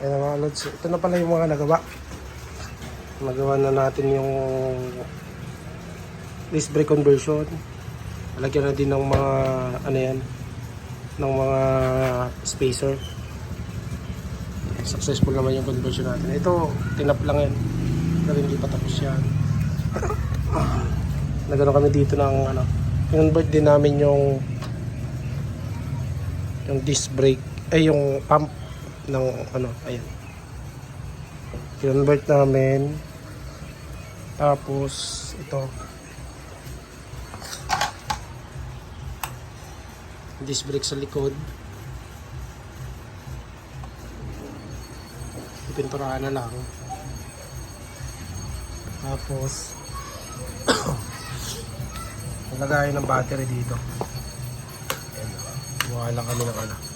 Ayan mga lods, ito na pala yung mga nagawa. Nagawa na natin yung disc brake conversion. Lagyan na din ng mga ano yan, ng mga spacer. Successful naman yung conversion natin. Ito, tinap lang yan. Pero hindi pa tapos yan. Nagano kami dito ng ano, convert din namin yung disc brake, ay yung pump ng ano, ayan. Convert namin. Tapos ito, disc brake sa likod. Pinturahan na lang. Tapos lagay ng battery dito. Ayan, buha lang kami ng ano,